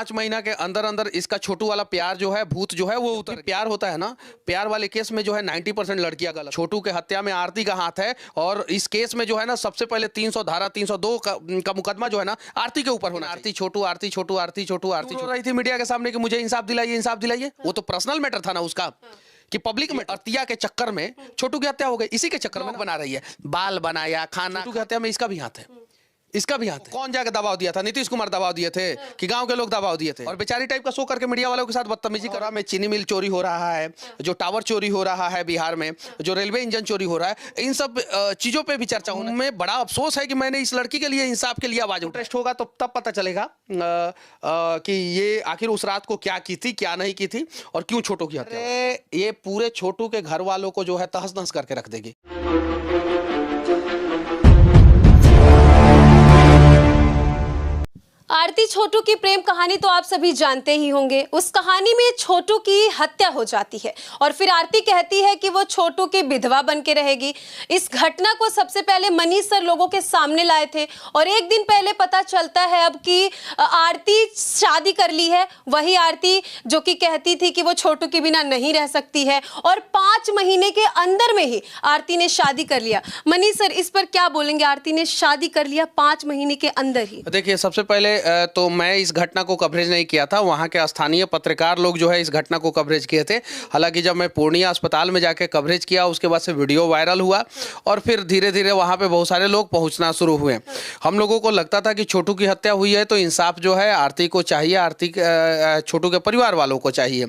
5 महीना के अंदर अंदर इसका छोटू वाला प्यार जो है, भूत जो है वो उतर। प्यार होता है ना, प्यार वाले केस में जो है 90% लड़कियां गलत। छोटू के हत्या में आरती का हाथ है, और इस केस में जो है ना सबसे पहले 300 धारा 302 का मुकदमा जो है ना आरती के ऊपर होना। आरती छोटू, आरती छोटू, आरती छोटू, आरती छोटू रही थी मीडिया के सामने कि मुझे इंसाफ दिलाइए, इंसाफ दिलाइए। वो तो पर्सनल मैटर था ना उसका, कि पब्लिक में अर्तिया के चक्कर में छोटू की हत्या हो गई। इसी के चक्कर में बना रही है, बाल बनाया, खाना। छोटू की हत्या में इसका भी हाथ है, इसका भी हाथ है। कौन जाके दबाव दिया था? नीतीश कुमार दबाव दिए थे कि गांव के लोग दबाव दिए थे? और बेचारी टाइप का शो करके मीडिया वालों के साथ बदतमीजी कर रहा। में चीनी मिल चोरी हो रहा है, जो टावर चोरी हो रहा है बिहार में, जो रेलवे इंजन चोरी हो रहा है, इन सब चीजों पे भी चर्चा होने में बड़ा अफसोस है कि मैंने इस लड़की के लिए, इंसाफ के लिए आवाज उठाई। इंटरेस्ट होगा तो तब पता चलेगा कि ये आखिर उस रात को क्या की थी, क्या नहीं की थी, और क्यों छोटू की हत्या। ये पूरे छोटू के घर वालों को जो है तहस नहस करके रख देगी। आरती छोटू की प्रेम कहानी तो आप सभी जानते ही होंगे। उस कहानी में छोटू की हत्या हो जाती है और फिर आरती कहती है कि वो छोटू की विधवा बन के रहेगी। इस घटना को सबसे पहले मनीष सर लोगों के सामने लाए थे और एक दिन पहले पता चलता है अब कि आरती शादी कर ली है। वही आरती जो कि कहती थी कि वो छोटू के बिना नहीं रह सकती है, और 5 महीने के अंदर में ही आरती ने शादी कर लिया। मनीष सर, इस पर क्या बोलेंगे? आरती ने शादी कर लिया 5 महीने के अंदर ही। देखिए, सबसे पहले तो मैं इस घटना को कवरेज नहीं किया था, वहाँ के स्थानीय पत्रकार लोग जो है इस घटना को कवरेज किए थे। हालांकि जब मैं पूर्णिया अस्पताल में जाके कवरेज किया, उसके बाद से वीडियो वायरल हुआ और फिर धीरे धीरे वहाँ पे बहुत सारे लोग पहुँचना शुरू हुए। हम लोगों को लगता था कि छोटू की हत्या हुई है तो इंसाफ जो है आरती को चाहिए, आरती छोटू के परिवार वालों को चाहिए।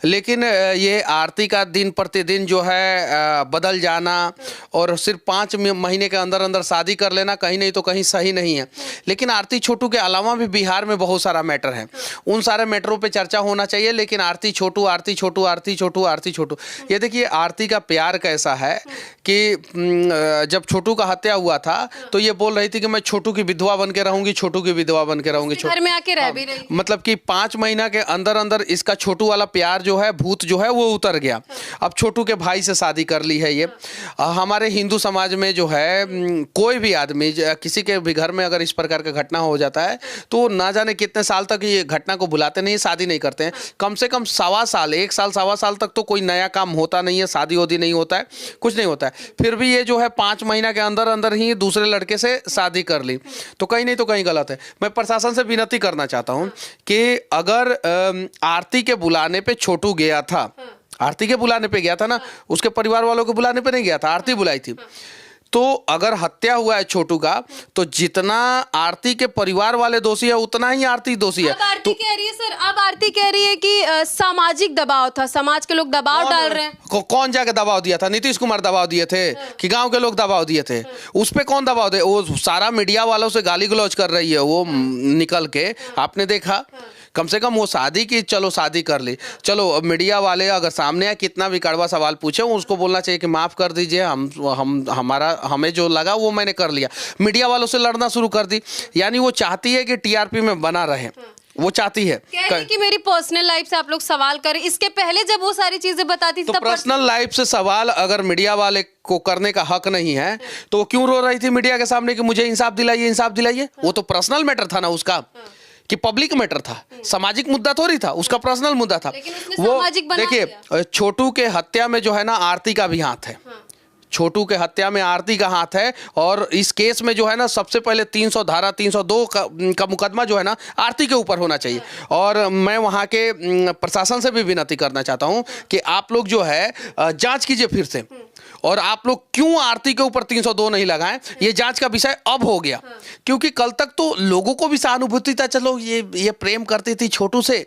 लेकिन ये आरती का दिन प्रतिदिन जो है बदल जाना और सिर्फ 5 महीने के अंदर अंदर शादी कर लेना कहीं नहीं तो कहीं सही नहीं है। लेकिन आरती छोटू के अलावा भी बिहार में बहुत सारा मैटर है, उन सारे मैटरों पे चर्चा होना चाहिए। लेकिन आरती छोटू, आरती छोटू, आरती छोटू, आरती छोटू, ये देखिए आरती का प्यार कैसा है कि जब छोटू का हत्या हुआ था तो ये बोल रही थी कि मैं छोटू की विधवा बन के रहूंगी, छोटू की विधवा बन के रहूंगी। घर में आके रह भी रही, मतलब कि 5 महीना के अंदर अंदर इसका छोटू वाला प्यार जो है, भूत जो है वो उतर गया। अब छोटू के भाई से शादी कर ली है ये। हमारे हिंदू समाज में जो है कोई भी आदमी किसी के भी घर में अगर इस प्रकार का घटना हो जाता है तो ना जाने कितने साल तक ये घटना को भुलाते नहीं, शादी नहीं करते हैं। कम से कम 1.25 साल, 1 साल 1.25 साल तक तो कोई नया काम होता नहीं है, शादी वादी नहीं होता है, कुछ नहीं होता है। फिर भी ये जो है 5 महीना के अंदर अंदर ही दूसरे लड़के से शादी कर ली, तो कहीं नहीं तो कहीं गलत है। मैं प्रशासन से विनती करना चाहता हूँ कि अगर आरती के बुलाने पे छोटू गया था, आरती के बुलाने पे गया था ना, उसके परिवार वालों के बुलाने पे नहीं गया था, आरती बुलाई थी, तो अगर हत्या हुआ है छोटू का तो जितना आरती के परिवार वाले दोषी है उतना ही आरती दोषी है। अब आरती कह रही है सर, अब आरती कह रही है कि सामाजिक दबाव था, समाज के लोग दबाव डाल रहे हैं। कौन जाके दबाव दिया था? नीतीश कुमार दबाव दिए थे कि गांव के लोग दबाव दिए थे? उस पे कौन दबाव दे? वो सारा मीडिया वालों से गाली गलौज कर रही है वो निकल के, आपने देखा? कम से कम वो शादी की, चलो शादी कर ली, चलो मीडिया वाले अगर सामने आए कितना भी कड़वा सवाल पूछे उसको बोलना चाहिए कि माफ कर दीजिए, हमें जो लगा वो मैंने कर लिया। मीडिया वालों से लड़ना शुरू कर दी, यानी वो चाहती है कि टीआरपी में बना रहे, वो चाहती है कि मेरी पर्सनल लाइफ से आप लोग सवाल करें। इसके पहले जब वो सारी चीजें बताती थी तो पर्सनल लाइफ से सवाल अगर मीडिया वाले को करने का हक नहीं है तो वो क्यों रो रही थी मीडिया के सामने कि मुझे इंसाफ दिलाइए, इंसाफ दिलाइए? वो तो पर्सनल मैटर था ना उसका, कि पब्लिक मैटर था, सामाजिक मुद्दा थोड़ी था, उसका पर्सनल मुद्दा था। वो देखिए, छोटू के हत्या में जो है ना आरती का भी हाथ है, छोटू के हत्या में आरती का हाथ है, और इस केस में जो है ना सबसे पहले 300 धारा 302 का मुकदमा जो है ना आरती के ऊपर होना चाहिए। और मैं वहाँ के प्रशासन से भी विनती करना चाहता हूँ कि आप लोग जो है जांच कीजिए फिर से, और आप लोग क्यों आरती के ऊपर 302 नहीं लगाएं, ये जांच का विषय अब हो गया। क्योंकि कल तक तो लोगों को भी सहानुभूति था, चलो ये प्रेम करती थी छोटू से,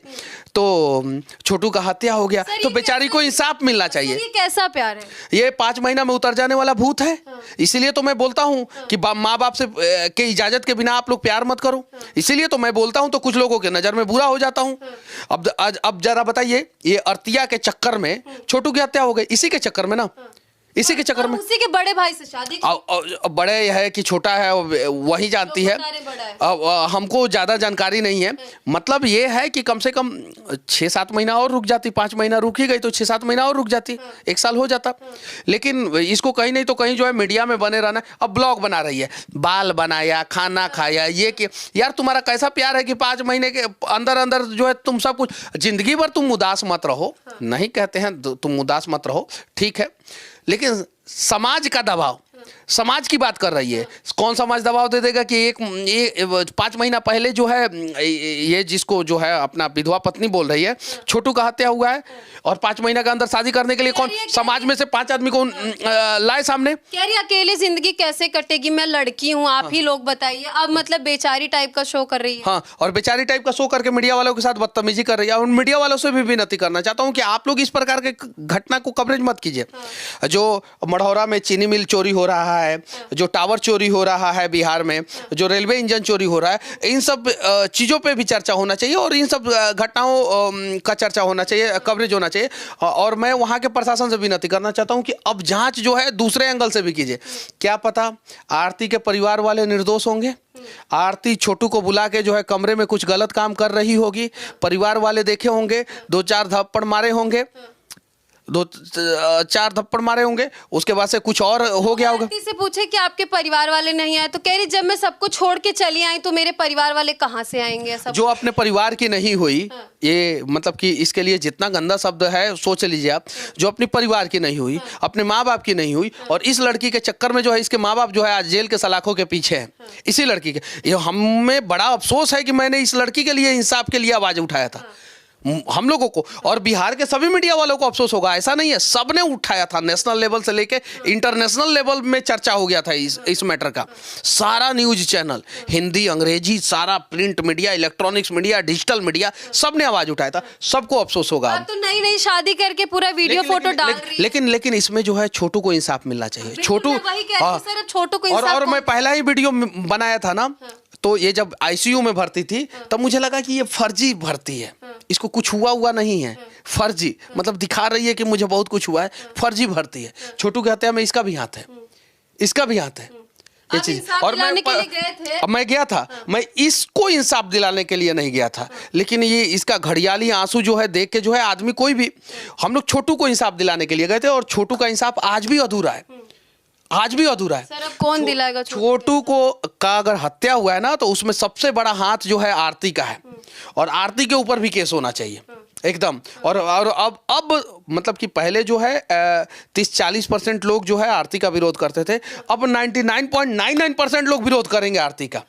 तो छोटू का हत्या हो गया तो बेचारी को इंसाफ मिलना चाहिए। ये कैसा प्यार है? ये 5 महीना में उतर जाने वाला भूत है। इसीलिए तो मैं बोलता हूँ कि माँ बाप से के इजाजत के बिना आप लोग प्यार मत करो। इसीलिए तो मैं बोलता हूँ, तो कुछ लोगों के नजर में बुरा हो जाता हूँ। अब जरा बताइए, ये अर्तिया के चक्कर में छोटू की हत्या हो गई, इसी के चक्कर में ना, इसी के चक्कर में उसी के बड़े भाई से शादी बड़े है कि छोटा है वही जानती है। अब हमको ज़्यादा जानकारी नहीं है। मतलब ये है कि कम से कम 6-7 महीना और रुक जाती, 5 महीना रुक ही गई तो 6-7 महीना और रुक जाती, 1 साल हो जाता। लेकिन इसको कहीं नहीं तो कहीं जो है मीडिया में बने रहना। अब ब्लॉग बना रही है, बाल बनाया, खाना खाया, ये कि यार तुम्हारा कैसा प्यार है कि 5 महीने के अंदर अंदर जो है तुम सब कुछ, जिंदगी भर तुम उदास मत रहो। नहीं कहते हैं तुम उदास मत रहो, ठीक है, लेकिन समाज का दबाव, समाज की बात कर रही है। कौन समाज दबाव दे देगा कि ये 5 महीना पहले जो है ये जिसको जो है अपना विधवा पत्नी बोल रही है, छोटू का हत्या हुआ है और 5 महीना के अंदर शादी करने के लिए कौन समाज में से 5 आदमी को लाए सामने। कह रही अकेले जिंदगी कैसे कटेगी, मैं लड़की हूँ, आप ही लोग बताइए। अब मतलब बेचारी टाइप का शो कर रही है। हाँ, और बेचारी टाइप का शो करके मीडिया वालों के साथ बदतमीजी कर रही है। और मीडिया वालों से भी विनती करना चाहता हूँ कि आप लोग इस प्रकार के घटना को कवरेज मत कीजिए। जो मढ़ौरा में चीनी मिल चोरी हो रहा है, जो टावर चोरी हो रहा है बिहार में, जो रेलवे इंजन चोरी हो रहा है, इन सब चीज़ों पे भी चर्चा होना चाहिए और इन सब घटनाओं का चर्चा होना चाहिए, कवरेज होना चाहिए। और मैं वहाँ के प्रशासन से विनती करना चाहता हूँ कि अब जांच जो है दूसरे एंगल से भी कीजिए। क्या पता आरती के परिवार वाले निर्दोष होंगे, आरती छोटू को बुला के जो है कमरे में कुछ गलत काम कर रही होगी, परिवार वाले देखे होंगे, 2-4 थप्पड़ मारे होंगे, 2-4 थप्पड़ मारे होंगे, उसके बाद से कुछ और हो गया होगा। से पूछे कि आपके परिवार वाले नहीं आए तो कह रही जब मैं सबको छोड़ के चली आई तो मेरे परिवार वाले कहाँ से आएंगे। सब जो अपने परिवार की नहीं हुई, ये मतलब कि इसके लिए जितना गंदा शब्द है सोच लीजिए आप, जो अपने परिवार की नहीं हुई, अपने माँ बाप की नहीं हुई, और इस लड़की के चक्कर में जो है इसके माँ बाप जो है आज जेल के सलाखों के पीछे हैं इसी लड़की के। ये हमें बड़ा अफसोस है कि मैंने इस लड़की के लिए, इंसाफ के लिए आवाज उठाया था। हम लोगों को और बिहार के सभी मीडिया वालों को अफसोस होगा, ऐसा नहीं है, सबने उठाया था। नेशनल लेवल से लेके इंटरनेशनल लेवल में चर्चा हो गया था इस मैटर का। सारा न्यूज चैनल, हिंदी, अंग्रेजी, सारा print media, electronics media, digital media, सबने आवाज उठाया था। सबको अफसोस होगा। अब तो नई शादी करके पूरा वीडियो फोटो डाल रही है। लेकिन इसमें जो है छोटू को इंसाफ मिलना चाहिए। छोटू, छोटू को, और मैं पहला ही वीडियो बनाया था ना, तो ये जब आईसीयू में भर्ती थी तब मुझे लगा कि ये फर्जी भर्ती है, इसको कुछ हुआ नहीं है, फर्जी मतलब दिखा रही है कि मुझे बहुत कुछ हुआ है, फर्जी भर्ती है। छोटू की हत्या में इसका भी हाथ है, इसका भी हाथ है ये चीज। और मैं गया था, मैं इसको इंसाफ दिलाने के लिए नहीं गया था, लेकिन ये इसका घड़ियाली आंसू जो है देख के जो है आदमी, कोई भी, हम लोग छोटू को इंसाफ दिलाने के लिए गए थे और छोटू का इंसाफ आज भी अधूरा है, आज भी अधूरा है। सर अब कौन दिलाएगा? छोटू को का अगर हत्या हुआ है ना तो उसमें सबसे बड़ा हाथ जो है आरती का है, और आरती के ऊपर भी केस होना चाहिए एकदम। और अब मतलब कि पहले जो है 30-40% लोग जो है आरती का विरोध करते थे, अब 99.99% लोग विरोध करेंगे आरती का।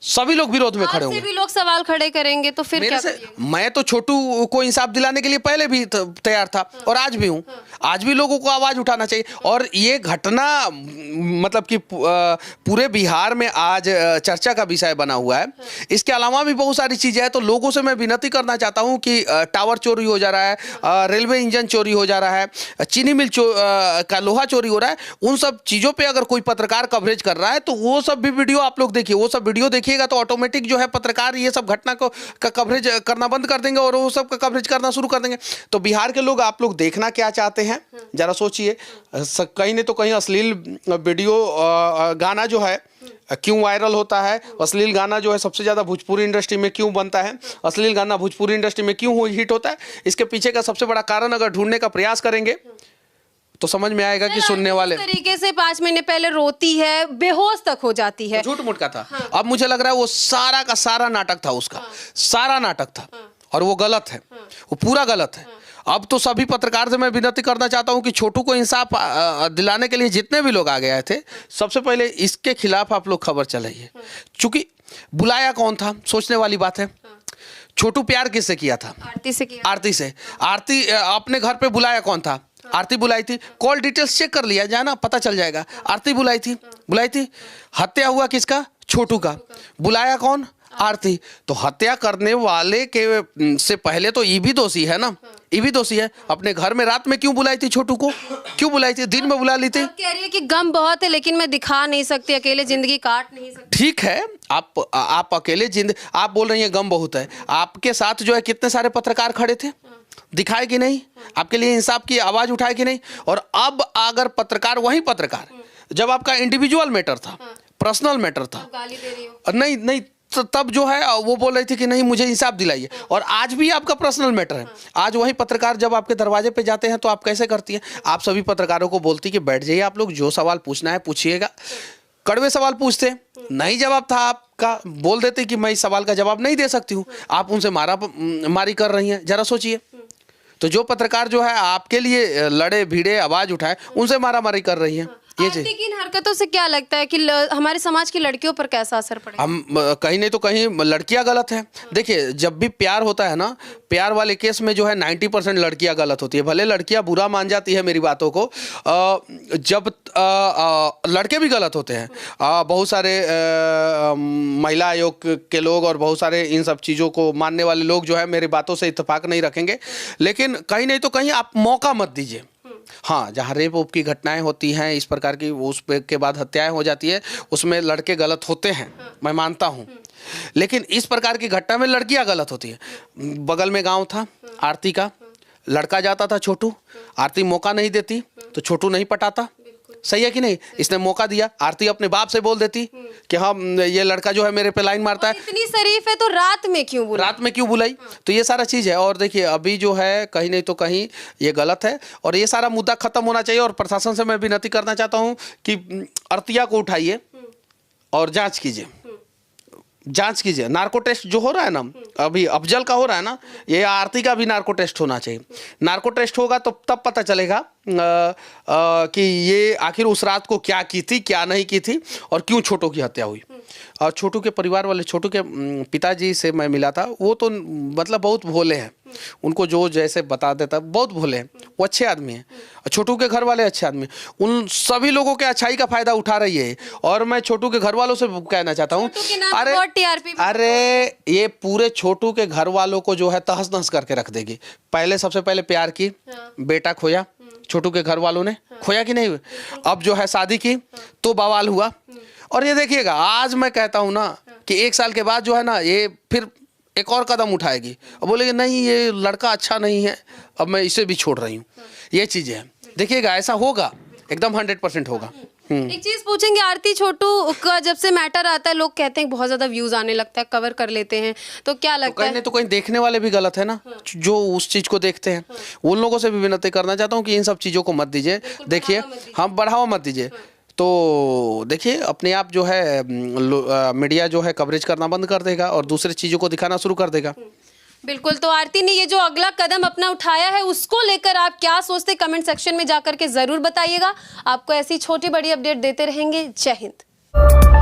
सभी लोग विरोध में खड़े होंगे, भी लोग सवाल खड़े करेंगे तो फिर क्या? मैं तो छोटू को इंसाफ दिलाने के लिए पहले भी तैयार था और आज भी हूं। आज भी लोगों को आवाज उठाना चाहिए। और ये घटना मतलब कि पूरे बिहार में आज चर्चा का विषय बना हुआ है। इसके अलावा भी बहुत सारी चीजें हैं, तो लोगों से मैं विनती करना चाहता हूं कि टावर चोरी हो जा रहा है, रेलवे इंजन चोरी हो जा रहा है, चीनी मिल का लोहा चोरी हो रहा है, उन सब चीजों पर अगर कोई पत्रकार कवरेज कर रहा है तो वो सब भी वीडियो आप लोग देखिए। वो सब वीडियो देखिएगा तो ऑटोमेटिक जो है पत्रकार ये सब घटना को का कवरेज करना बंद कर देंगे और वो सब का कवरेज करना शुरू कर देंगे। तो बिहार के लोग, आप लोग देखना क्या चाहते हैं जरा सोचिए। कहीं नहीं तो कहीं अश्लील वीडियो गाना जो है क्यों वायरल होता है, अश्लील गाना जो है सबसे ज़्यादा भोजपुरी इंडस्ट्री में क्यों बनता है, अश्लील गाना भोजपुरी इंडस्ट्री में क्यों हिट होता है, इसके पीछे का सबसे बड़ा कारण अगर ढूंढने का प्रयास करेंगे तो समझ में आएगा कि सुनने वाले तरीके से 5 महीने पहले रोती है, बेहोश तक हो जाती है, झूठ मूठ का था। अब मुझे लग रहा है वो सारा का सारा नाटक था, उसका सारा नाटक था और वो गलत है, वो पूरा गलत है। अब तो सभी पत्रकार से मैं विनती करना चाहता हूं कि छोटू को इंसाफ दिलाने के लिए जितने भी लोग आगे आए थे, सबसे पहले इसके खिलाफ आप लोग खबर चलाइए। चूंकि बुलाया कौन था, सोचने वाली बात है। छोटू प्यार किससे किया था? आरती से किया। आरती से। आरती अपने घर पे बुलाया कौन था? आरती बुलाई थी। कॉल डिटेल्स चेक कर लिया जाना, पता चल जाएगा। आरती बुलाई थी। हत्या हुआ किसका? छोटू का। बुलाया कौन? आरती। तो हत्या करने वाले के से पहले तो ये भी दोषी है ना, ये भी दोषी है। अपने घर में रात में क्यों बुलाई थी छोटू को? क्यों बुलाई थी? दिन में बुला ली थी। कह रही है कि गम बहुत है लेकिन मैं दिखा नहीं सकती, अकेले जिंदगी काट नहीं सकती। ठीक है, आप अकेले आप बोल रही हैं गम बहुत है, आपके साथ जो है कितने सारे पत्रकार खड़े थे, दिखाए कि नहीं, आपके लिए इंसाफ की आवाज उठाए कि नहीं। और अब अगर पत्रकार, वही पत्रकार जब आपका इंडिविजुअल मैटर था, पर्सनल मैटर था, गाली दे रही हो। नहीं नहीं, तब जो है वो बोल रही थी कि नहीं मुझे इंसाफ दिलाइए। और आज भी आपका पर्सनल मैटर है। आज वही पत्रकार जब आपके दरवाजे पे जाते हैं तो आप कैसे करती हैं? आप सभी पत्रकारों को बोलती कि बैठ जाइए, आप लोग जो सवाल पूछना है पूछिएगा। कड़वे सवाल पूछते, नहीं जवाब था आपका, बोल देते कि मैं इस सवाल का जवाब नहीं दे सकती हूँ, आप उनसे मारी कर रही हैं। जरा सोचिए, तो जो पत्रकार जो है आपके लिए लड़े भिड़े आवाज उठाए, उनसे मारामारी कर रही है। आरती की इन हरकतों से क्या लगता है कि हमारे समाज की लड़कियों पर कैसा असर पड़ेगा? हम कहीं नहीं तो कहीं लड़कियां गलत हैं। देखिए, जब भी प्यार होता है ना, प्यार वाले केस में जो है 90% लड़कियां गलत होती है। भले लड़कियां बुरा मान जाती है मेरी बातों को, जब लड़के भी गलत होते हैं। बहुत सारे महिला आयोग के लोग और बहुत सारे इन सब चीज़ों को मानने वाले लोग जो है मेरी बातों से इत्तेफाक नहीं रखेंगे, लेकिन कहीं नहीं तो कहीं आप मौका मत दीजिए। हाँ, जहाँ रेप वोप की घटनाएं होती हैं इस प्रकार की, उस के बाद हत्याएं हो जाती है, उसमें लड़के गलत होते हैं, मैं मानता हूँ। लेकिन इस प्रकार की घटना में लड़कियां गलत होती है। बगल में गांव था आरती का, लड़का जाता था छोटू, आरती मौका नहीं देती तो छोटू नहीं पटाता। सही है कि नहीं? इसने मौका दिया, आरती अपने बाप से बोल देती कि हाँ ये लड़का जो है मेरे पे लाइन मारता है। इतनी शरीफ है तो रात में क्यों बुलाई? तो ये सारा चीज़ है। और देखिए, अभी जो है कहीं नहीं तो कहीं ये गलत है और ये सारा मुद्दा खत्म होना चाहिए। और प्रशासन से मैं विनती करना चाहता हूँ कि अर्तिया को उठाइए और जांच कीजिए। नार्को टेस्ट जो हो रहा है ना, अभी अफजल का हो रहा है ना, ये आरती का भी नार्को टेस्ट होना चाहिए। नार्को टेस्ट होगा तो तब पता चलेगा कि ये आखिर उस रात को क्या की थी, क्या नहीं की थी और क्यों छोटू की हत्या हुई। और छोटू के परिवार वाले, छोटू के पिताजी से मैं मिला था, वो तो मतलब बहुत भोले हैं। उनको जो जैसे बता देता, बहुत भोले हैं, वो अच्छे आदमी हैं। छोटू के घर वाले अच्छे आदमी, उन सभी लोगों के अच्छाई का फायदा उठा रही है। और मैं छोटू के घर वालों से कहना चाहता हूँ, अरे ये पूरे छोटू के घर वालों को जो है तहस नहस करके रख देगी। पहले सबसे पहले प्यार की, बेटा खोया, छोटू के घर वालों ने खोया कि नहीं? अब जो है शादी की तो बवाल हुआ। और ये देखिएगा, आज मैं कहता हूँ ना कि 1 साल के बाद जो है ना, ये फिर एक और कदम उठाएगी और बोलेगी नहीं ये लड़का अच्छा नहीं है, अब मैं इसे भी छोड़ रही हूँ। ये चीज़ें हैं, देखिएगा ऐसा होगा, एकदम 100% होगा। एक चीज पूछेंगे, आरती छोटू का जब से मैटर आता है लोग कहते हैं बहुत ज्यादा व्यूज आने लगता है, कवर कर लेते हैं, तो क्या लगता है? तो कहीं देखने वाले भी गलत है ना, जो उस चीज को देखते हैं। उन लोगों से भी विनती करना चाहता हूँ कि इन सब चीजों को मत दीजिए। देखिए, हम बढ़ावा मत दीजिए। तो देखिए, अपने आप जो है मीडिया जो है कवरेज करना बंद कर देगा और दूसरी चीजों को दिखाना शुरू कर देगा। बिल्कुल। तो आरती ने ये जो अगला कदम अपना उठाया है उसको लेकर आप क्या सोचते, कमेंट सेक्शन में जाकर के जरूर बताइएगा। आपको ऐसी छोटी बड़ी अपडेट देते रहेंगे। जय हिंद।